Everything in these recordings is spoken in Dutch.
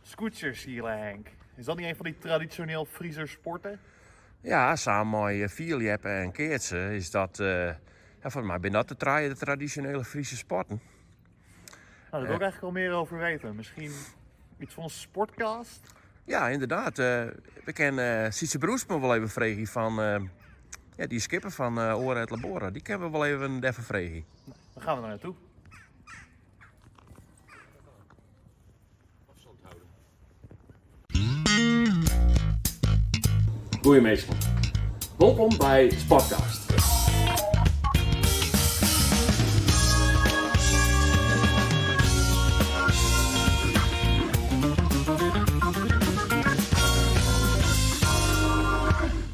Scootsersielen, Henk. Is dat niet een van die traditioneel Friese sporten? Ja, samen met vierliepen en keertsen is dat, volgens mij ben dat de traditionele Friese sporten. Nou, daar wil ik eigenlijk al meer over weten. Misschien iets van een sportcast? Ja, inderdaad. We kennen Sietse Broesma wel even vragen van, die skipper van Ora et Labora. Die kennen we wel even vragen. Dan gaan we daar naartoe. Goedemiddag. Welkom bij Sportcast.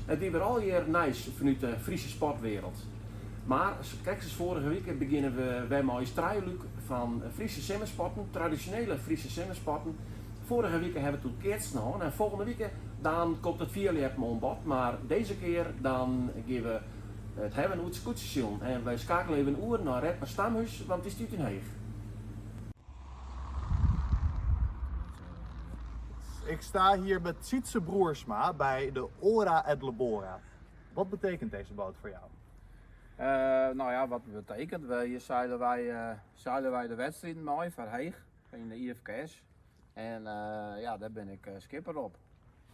Het is weer al hier nice vanuit de Friese sportwereld. Maar kijk eens, vorige week beginnen we bij mijn strijdluik van Friese simmersporten, traditionele Friese simmersporten. Vorige week hebben we toen keertjes gedaan en volgende week dan komt het vierliepen aan bod. Maar deze keer dan gaan we het hebben over het scootsstation. En wij schakelen even oer naar Redmer Stamhuis, want het is nu in Heeg. Ik sta hier met Sietse Broersma bij de Ora et Labora. Wat betekent deze boot voor jou? Nou ja, wat betekent? Hier zeilen wij de wedstrijden mee voor Heeg in de IFKS. En daar ben ik skipper op.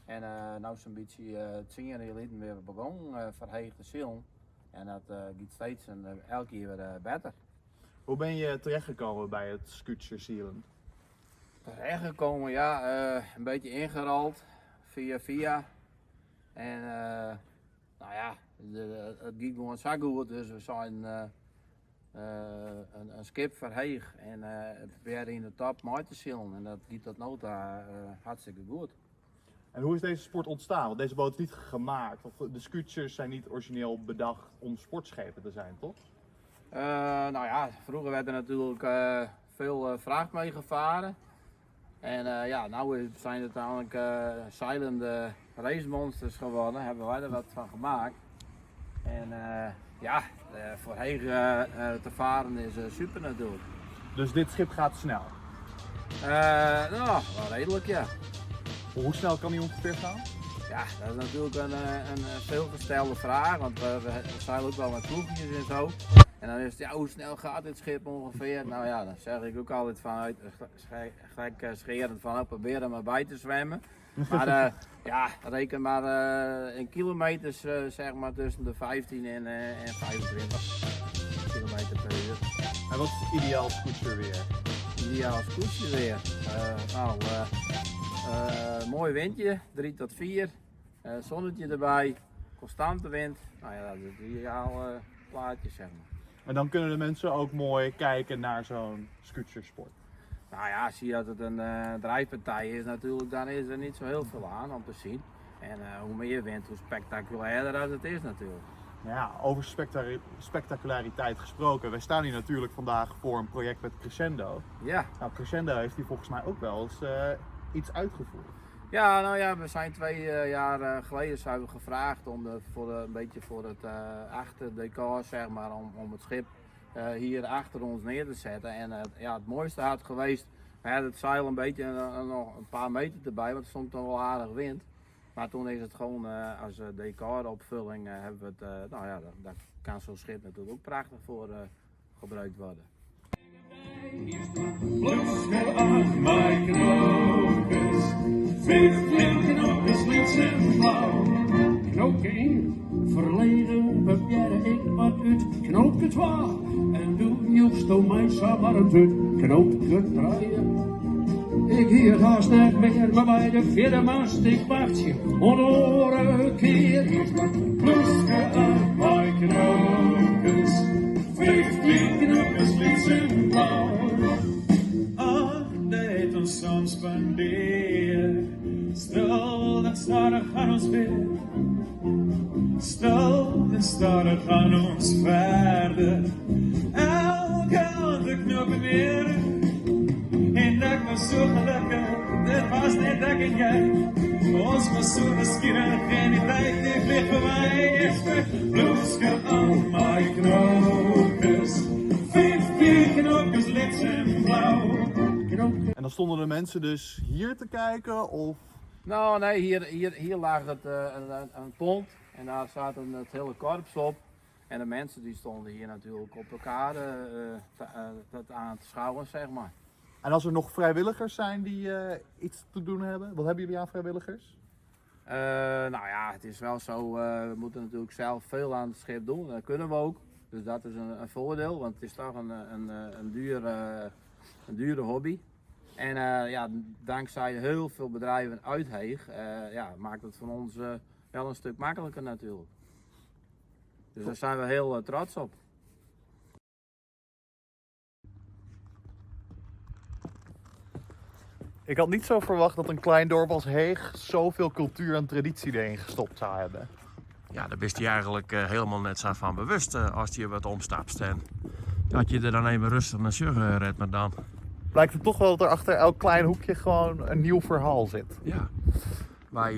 En nou is een beetje 10 jaar geleden weer begonnen voor Heeg te zeilen. En dat gaat steeds en elke keer weer beter. Hoe ben je terechtgekomen bij het scootsersielen? Terechtgekomen, ja, een beetje ingerold via. En nou ja, het ging gewoon zo goed, dus we zijn een skip voor Heeg en het weer in de top mee te zeilen en dat gaat tot nota hartstikke goed. En hoe is deze sport ontstaan? Want deze boot is niet gemaakt, of de scooters zijn niet origineel bedacht om sportschepen te zijn, toch? Nou ja, vroeger werd er natuurlijk veel vracht mee gevaren. En nu zijn het eigenlijk zeilende racemonsters geworden, hebben wij er wat van gemaakt. En voor Heeg te varen is super natuurlijk. Dus dit schip gaat snel? Nou, wel redelijk ja. Hoe snel kan hij ongeveer gaan? Ja, dat is natuurlijk een veelgestelde vraag, want we zeilen ook wel met ploegjes en zo. En dan is het, ja, hoe snel gaat dit schip ongeveer? Nou ja, dan zeg ik ook altijd vanuit, gek scherend van, probeer er maar bij te zwemmen. Maar reken maar in kilometers zeg maar tussen de 15 en 25 kilometer per uur. En wat is het ideaal scootserweer? Ideaal scootserweer? Mooi windje, 3 tot 4, zonnetje erbij, constante wind. Nou ja, dat is het ideaal plaatje zeg maar. En dan kunnen de mensen ook mooi kijken naar zo'n scootersport. Nou ja, zie je dat het een drijfpartij is natuurlijk, dan is er niet zo heel veel aan om te zien. En hoe meer wind, hoe spectaculairder als het is natuurlijk. Ja, over spectaculariteit gesproken. Wij staan hier natuurlijk vandaag voor een project met Crescendo. Ja. Nou, Crescendo heeft hier volgens mij ook wel eens iets uitgevoerd. Ja, nou ja, we zijn 2 jaar geleden zijn we gevraagd om een beetje voor het achterdecor, zeg maar, om het schip hier achter ons neer te zetten. En het mooiste had geweest, we hadden het zeil een beetje nog een paar meter erbij, want er stond dan wel aardig wind. Maar toen is het gewoon als decoropvulling hebben we het, daar kan zo'n schip natuurlijk ook prachtig voor gebruikt worden. Blueskel aan mijn knopjes, 15 knopjes links en blauw. Knoopje 1, verleden beperk ik wat uit. Knoopje 12, en doe juist om mij zomaar een put. Knoopje 3, ik hier haast net meer, maar bij de vierde mast ik wacht je. Een keer, blueskel aan mijn knopjes, 15 knopjes links en blauw. Soms spendeer, stil en stadig aan ons weer. Stil en stadig aan ons verder. Elke andere knoop weer. En dat was zo gelukkig, dit was net dat en jij. Ons was zo nieuwsgierig en die tijd die vliegt voorbij. Is de bloesje aan mijn knopjes, 15 knopjes links en blauw. dan stonden de mensen dus hier te kijken of... Nou nee, hier lag het, een pont en daar zaten het hele korps op. En de mensen die stonden hier natuurlijk op elkaar dat aan te schouwen, zeg maar. En als er nog vrijwilligers zijn die iets te doen hebben, wat hebben jullie aan vrijwilligers? Nou ja, het is wel zo, we moeten natuurlijk zelf veel aan het schip doen. Dat kunnen we ook. Dus dat is een voordeel, want het is toch een dure hobby. En ja, dankzij heel veel bedrijven uit Heeg ja, maakt het van ons wel een stuk makkelijker natuurlijk. Dus daar zijn we heel trots op. Ik had niet zo verwacht dat een klein dorp als Heeg zoveel cultuur en traditie erin gestopt zou hebben. Ja, daar wist hij eigenlijk helemaal net zo van bewust als hij wat omstapt. En dat je er dan even rustig naar Sjugge redt, maar dan... Blijkt het toch wel dat er achter elk klein hoekje gewoon een nieuw verhaal zit. Ja, wij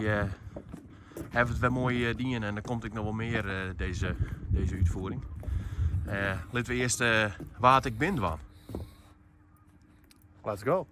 hebben het wel mooi dingen en er komt ook nog wel meer deze uitvoering. Laten we eerst waar ik ben van. Let's go.